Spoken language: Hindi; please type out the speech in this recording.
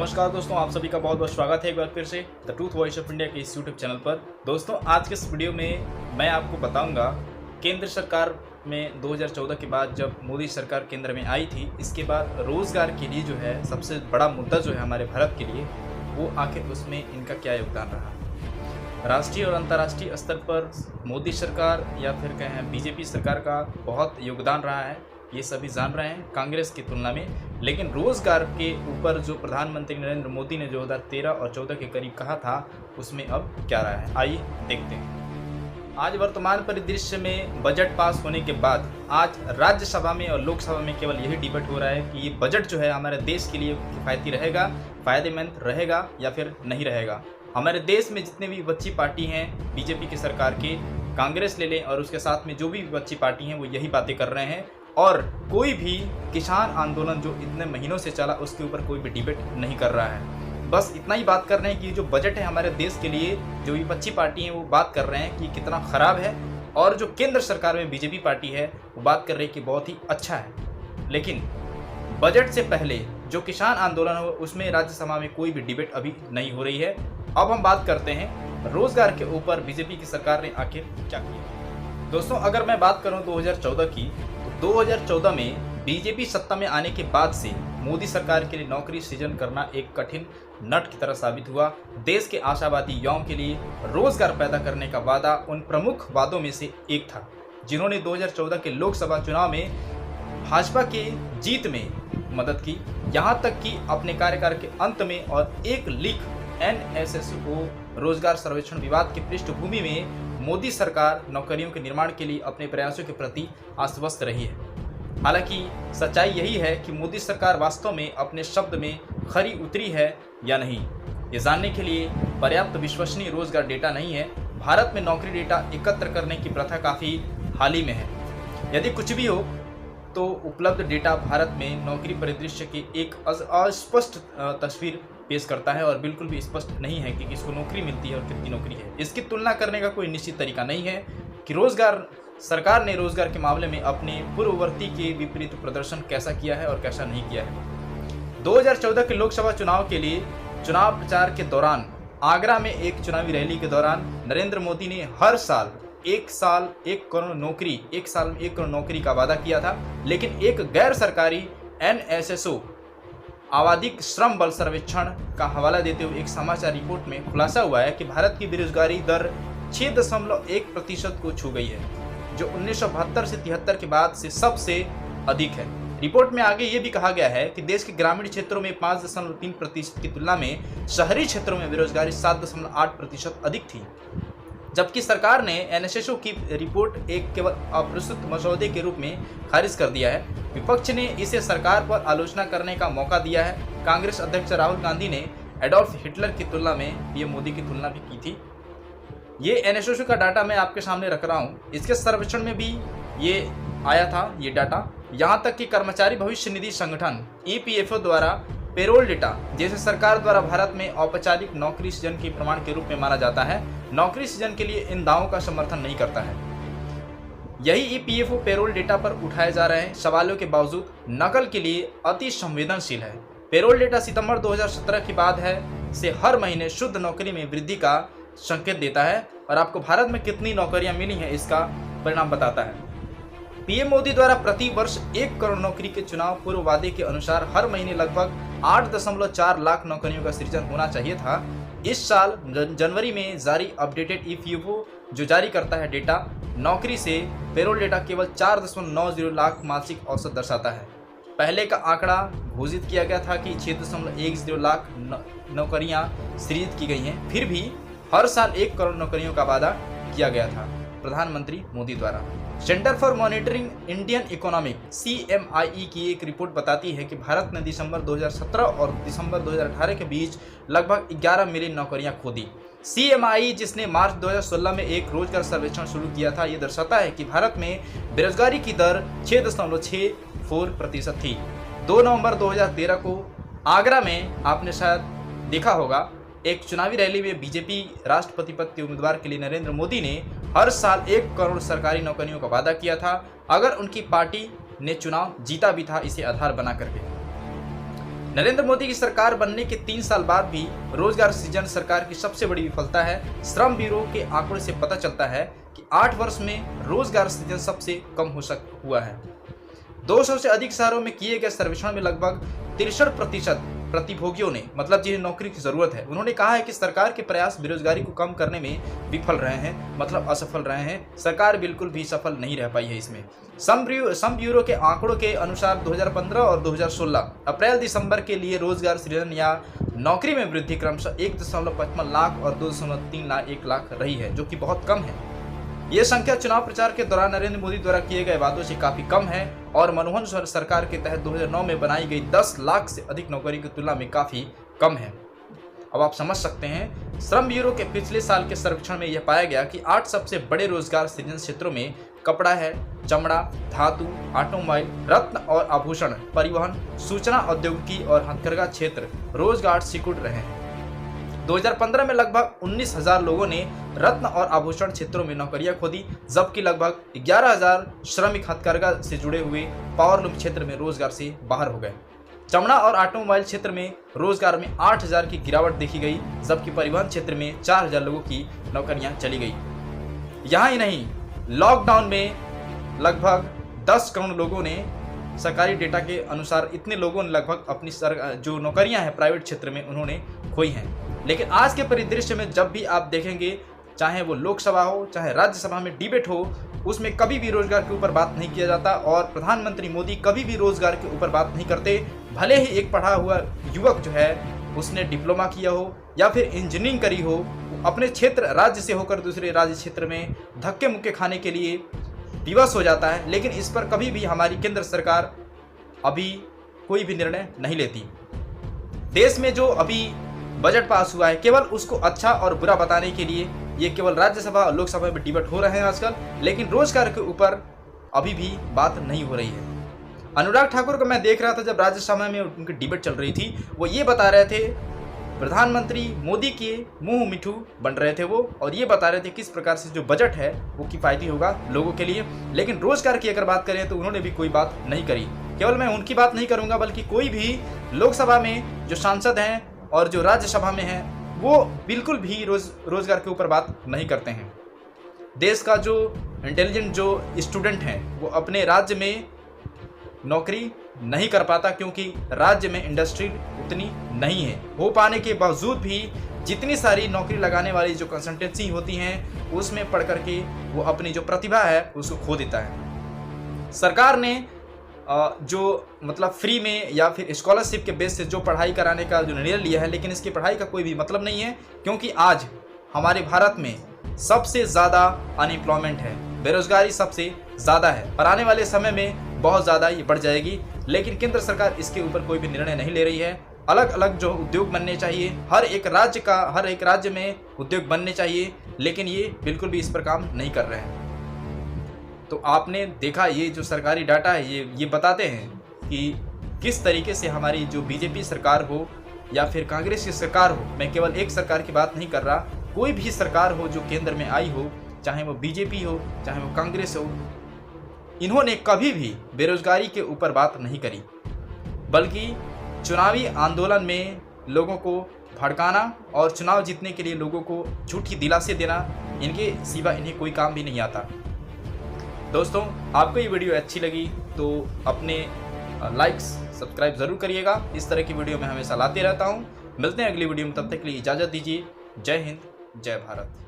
नमस्कार दोस्तों, आप सभी का बहुत बहुत स्वागत है एक बार फिर से the truth voice of India के इस यूट्यूब चैनल पर। दोस्तों, आज के इस वीडियो में मैं आपको बताऊंगा केंद्र सरकार में 2014 के बाद जब मोदी सरकार केंद्र में आई थी, इसके बाद रोज़गार के लिए जो है सबसे बड़ा मुद्दा जो है हमारे भारत के लिए, वो आखिर उसमें इनका क्या योगदान रहा। राष्ट्रीय और अंतर्राष्ट्रीय स्तर पर मोदी सरकार या फिर कहें बीजेपी सरकार का बहुत योगदान रहा है, ये सभी जान रहे हैं कांग्रेस की तुलना में। लेकिन रोज़गार के ऊपर जो प्रधानमंत्री नरेंद्र मोदी ने 2013 और 14 के करीब कहा था, उसमें अब क्या रहा है, आइए देखते हैं। आज वर्तमान परिदृश्य में बजट पास होने के बाद आज राज्यसभा में और लोकसभा में केवल यही डिबेट हो रहा है कि ये बजट जो है हमारे देश के लिए किफ़ायती रहेगा, फ़ायदेमंद रहेगा या फिर नहीं रहेगा। हमारे देश में जितने भी विपक्षी पार्टी हैं बीजेपी की सरकार के, कांग्रेस ले लें और उसके साथ में जो भी विपक्षी पार्टी हैं, वो यही बातें कर रहे हैं। और कोई भी किसान आंदोलन जो इतने महीनों से चला, उसके ऊपर कोई भी डिबेट नहीं कर रहा है। बस इतना ही बात कर रहे हैं कि जो बजट है हमारे देश के लिए, जो विपक्षी पार्टी हैं वो बात कर रहे हैं कि कितना ख़राब है, और जो केंद्र सरकार में बीजेपी पार्टी है वो बात कर रही है कि बहुत ही अच्छा है। लेकिन बजट से पहले जो किसान आंदोलन हो, उसमें राज्यसभा में कोई भी डिबेट अभी नहीं हो रही है। अब हम बात करते हैं रोज़गार के ऊपर बीजेपी की सरकार ने आखिर क्या किया। दोस्तों, अगर मैं बात करूं 2014 की, तो 2014 में बीजेपी सत्ता में आने के बाद से मोदी सरकार के लिए नौकरी सृजन करना एक कठिन नट की तरह साबित हुआ। देश के आशावादी युवाओं के लिए रोजगार पैदा करने का वादा उन प्रमुख वादों में से एक था, जिन्होंने 2014 के लोकसभा चुनाव में भाजपा के जीत में मदद की। यहाँ तक कि अपने कार्यकाल के अंत में और एक लीक NSSO रोजगार सर्वेक्षण विवाद की पृष्ठभूमि में मोदी सरकार नौकरियों के निर्माण के लिए अपने प्रयासों के प्रति आश्वस्त रही है। हालांकि सच्चाई यही है कि मोदी सरकार वास्तव में अपने शब्द में खरी उतरी है या नहीं, ये जानने के लिए पर्याप्त विश्वसनीय रोजगार डेटा नहीं है। भारत में नौकरी डेटा एकत्र करने की प्रथा काफ़ी हाल ही में है। यदि कुछ भी हो तो उपलब्ध डेटा भारत में नौकरी परिदृश्य की एक अस्पष्ट तस्वीर पेश करता है और बिल्कुल भी स्पष्ट नहीं है कि किसको नौकरी मिलती है और कितनी नौकरी है। इसकी तुलना करने का कोई निश्चित तरीका नहीं है कि सरकार ने रोजगार के मामले में अपने पूर्ववर्ती के विपरीत प्रदर्शन कैसा किया है और कैसा नहीं किया है। 2014 के लोकसभा चुनाव के लिए चुनाव प्रचार के दौरान आगरा में एक चुनावी रैली के दौरान नरेंद्र मोदी ने हर साल एक साल 1 करोड़ नौकरी का वादा किया था। लेकिन एक गैर सरकारी NSSO आवधिक श्रम बल सर्वेक्षण का हवाला देते हुए एक समाचार रिपोर्ट में खुलासा हुआ है कि भारत की बेरोजगारी दर 6.1% को छू गई है, जो 1972 से 73 के बाद से सबसे अधिक है। रिपोर्ट में आगे ये भी कहा गया है कि देश के ग्रामीण क्षेत्रों में 5.3% की तुलना में शहरी क्षेत्रों में बेरोजगारी 7.8% अधिक थी। जबकि सरकार ने NSSO की रिपोर्ट एक केवल अप्रस्तुत मसौदे के रूप में खारिज कर दिया है। विपक्ष ने इसे सरकार पर आलोचना करने का मौका दिया है। कांग्रेस अध्यक्ष राहुल गांधी ने एडोल्फ हिटलर की तुलना में पीएम मोदी की तुलना भी की थी। ये NSSO का डाटा मैं आपके सामने रख रहा हूँ। इसके सर्वेक्षण में भी ये आया था, ये डाटा। यहाँ तक कि कर्मचारी भविष्य निधि संगठन EPFO द्वारा पेरोल डेटा, जैसे सरकार द्वारा भारत में औपचारिक नौकरी सृजन के प्रमाण के रूप में माना जाता है, नौकरी सृजन के लिए इन दावों का समर्थन नहीं करता है। यही EPFO पेरोल डेटा पर उठाए जा रहे सवालों के बावजूद नकल के लिए अति संवेदनशील है। पेरोल डेटा सितंबर 2017 के बाद से हर महीने शुद्ध नौकरी में वृद्धि का संकेत देता है और आपको भारत में कितनी नौकरियां मिली हैं इसका परिणाम बताता है। पीएम मोदी द्वारा प्रति वर्ष 1 करोड़ नौकरी के चुनाव पूर्व वादे के अनुसार हर महीने लगभग 8.4 लाख नौकरियों का सृजन होना चाहिए था। इस साल जनवरी में जारी अपडेटेड EPFO जो जारी करता है डेटा, नौकरी से पेरोल डेटा केवल 4.90 लाख मासिक औसत दर्शाता है। पहले का आंकड़ा घोषित किया गया था कि 6.10 लाख नौकरियां सृजित की गई हैं। फिर भी हर साल 1 करोड़ नौकरियों का वादा किया गया था प्रधानमंत्री मोदी द्वारा। Centre for monitoring Indian economic CMIE की एक रिपोर्ट बताती है कि भारत ने दिसंबर 2017 और दिसंबर 2018 के बीच लगभग 11 मिलियन नौकरियां खो दी। CMIE, जिसने मार्च 2016 में एक रोजगार सर्वेक्षण शुरू किया था, ये दर्शाता है कि भारत में बेरोजगारी की दर 6.64% थी। 2 नवंबर 2013 को आगरा में आपने शायद देखा होगा, एक चुनावी रैली में बीजेपी राष्ट्रपति पद के उम्मीदवार के लिए नरेंद्र मोदी ने हर साल 1 करोड़ सरकारी नौकरियों का वादा किया था, अगर उनकी पार्टी ने चुनाव जीता भी था इसे आधार बना करके। नरेंद्र मोदी की सरकार बनने के 3 साल बाद भी रोजगार सृजन सरकार की सबसे बड़ी विफलता है। श्रम ब्यूरो के आंकड़ों से पता चलता है कि 8 वर्ष में रोजगार सृजन सबसे कम हुआ है। 200 से अधिक शहरों में किए गए सर्वेक्षण में लगभग 63% प्रतिभोगियों ने, मतलब जिन्हें नौकरी की जरूरत है, उन्होंने कहा है कि सरकार के प्रयास बेरोजगारी को कम करने में विफल रहे हैं, मतलब असफल रहे हैं। सरकार बिल्कुल भी सफल नहीं रह पाई है इसमें। श्रम ब्यूरो के आंकड़ों के अनुसार 2015 और 2016 अप्रैल दिसंबर के लिए रोजगार सृजन या नौकरी में वृद्धि क्रमशः 1.55 लाख और 2.3 लाख रही है, जो कि बहुत कम है। ये संख्या चुनाव प्रचार के दौरान नरेंद्र मोदी द्वारा किए गए वादों से काफी कम है और मनमोहन सरकार के तहत 2009 में बनाई गई 10 लाख से अधिक नौकरी की तुलना में काफी कम है। अब आप समझ सकते हैं, श्रम ब्यूरो के पिछले साल के सर्वेक्षण में यह पाया गया कि 8 सबसे बड़े रोजगार सृजन क्षेत्रों में कपड़ा है, चमड़ा, धातु, ऑटोमोबाइल, रत्न और आभूषण, परिवहन, सूचना औद्योगिकी और हथकरघा क्षेत्र रोजगार सिकुड़ रहे हैं। 2015 में लगभग 19,000 लोगों ने रत्न और आभूषण क्षेत्रों में नौकरियां खोदी, जबकि लगभग 11,000 श्रमिक हथकरघा से जुड़े हुए पावरलूम क्षेत्र में रोजगार से बाहर हो गए। चमड़ा और ऑटोमोबाइल क्षेत्र में रोजगार में 8,000 की गिरावट देखी गई, जबकि परिवहन क्षेत्र में 4,000 लोगों की नौकरियां चली गई। यहाँ ही नहीं, लॉकडाउन में लगभग 10 करोड़ लोगों ने, सरकारी डेटा के अनुसार इतने लोगों ने लगभग अपनी जो नौकरियां हैं प्राइवेट क्षेत्र में उन्होंने खोई हैं। लेकिन आज के परिदृश्य में जब भी आप देखेंगे, चाहे वो लोकसभा हो चाहे राज्यसभा में डिबेट हो, उसमें कभी भी रोजगार के ऊपर बात नहीं किया जाता और प्रधानमंत्री मोदी कभी भी रोजगार के ऊपर बात नहीं करते। भले ही एक पढ़ा हुआ युवक जो है उसने डिप्लोमा किया हो या फिर इंजीनियरिंग करी हो, अपने क्षेत्र राज्य से होकर दूसरे राज्य क्षेत्र में धक्के मुक्के खाने के लिए विवश हो जाता है, लेकिन इस पर कभी भी हमारी केंद्र सरकार अभी कोई भी निर्णय नहीं लेती। देश में जो अभी बजट पास हुआ है, केवल उसको अच्छा और बुरा बताने के लिए ये केवल राज्यसभा और लोकसभा में डिबेट हो रहे हैं आजकल, लेकिन रोजगार के ऊपर अभी भी बात नहीं हो रही है। अनुराग ठाकुर को मैं देख रहा था जब राज्यसभा में उनकी डिबेट चल रही थी, वो ये बता रहे थे, प्रधानमंत्री मोदी के मुंह मिठू बन रहे थे वो, और ये बता रहे थे किस प्रकार से जो बजट है वो किफायती होगा लोगों के लिए। लेकिन रोजगार की अगर बात करें तो उन्होंने भी कोई बात नहीं करी। केवल मैं उनकी बात नहीं करूंगा, बल्कि कोई भी लोकसभा में जो सांसद हैं और जो राज्यसभा में हैं वो बिल्कुल भी रोजगार के ऊपर बात नहीं करते हैं। देश का जो इंटेलिजेंट जो स्टूडेंट हैं वो अपने राज्य में नौकरी नहीं कर पाता, क्योंकि राज्य में इंडस्ट्री उतनी नहीं है। हो पाने के बावजूद भी जितनी सारी नौकरी लगाने वाली जो कंसल्टेंसी होती हैं उसमें पढ़ करके वो अपनी जो प्रतिभा है उसको खो देता है। सरकार ने जो मतलब फ्री में या फिर स्कॉलरशिप के बेस से जो पढ़ाई कराने का जो निर्णय लिया है, लेकिन इसकी पढ़ाई का कोई भी मतलब नहीं है, क्योंकि आज हमारे भारत में सबसे ज़्यादा अनएम्प्लॉयमेंट है, बेरोजगारी सबसे ज़्यादा है और आने वाले समय में बहुत ज़्यादा ये बढ़ जाएगी। लेकिन केंद्र सरकार इसके ऊपर कोई भी निर्णय नहीं ले रही है। अलग अलग जो उद्योग बनने चाहिए, हर एक राज्य में उद्योग बनने चाहिए, लेकिन ये बिल्कुल भी इस पर काम नहीं कर रहे हैं। तो आपने देखा, ये जो सरकारी डाटा है ये बताते हैं कि किस तरीके से हमारी जो बीजेपी सरकार हो या फिर कांग्रेस की सरकार हो, मैं केवल एक सरकार की बात नहीं कर रहा, कोई भी सरकार हो जो केंद्र में आई हो, चाहे वो बीजेपी हो चाहे वो कांग्रेस हो, इन्होंने कभी भी बेरोजगारी के ऊपर बात नहीं करी, बल्कि चुनावी आंदोलन में लोगों को भड़काना और चुनाव जीतने के लिए लोगों को झूठी दिलासे देना, इनके सिवा इन्हें कोई काम भी नहीं आता। दोस्तों, आपको ये वीडियो अच्छी लगी तो अपने लाइक्स सब्सक्राइब ज़रूर करिएगा। इस तरह की वीडियो मैं हमेशा लाते रहता हूँ। मिलते हैं अगली वीडियो में, तब तक के लिए इजाज़त दीजिए। जय हिंद, जय भारत।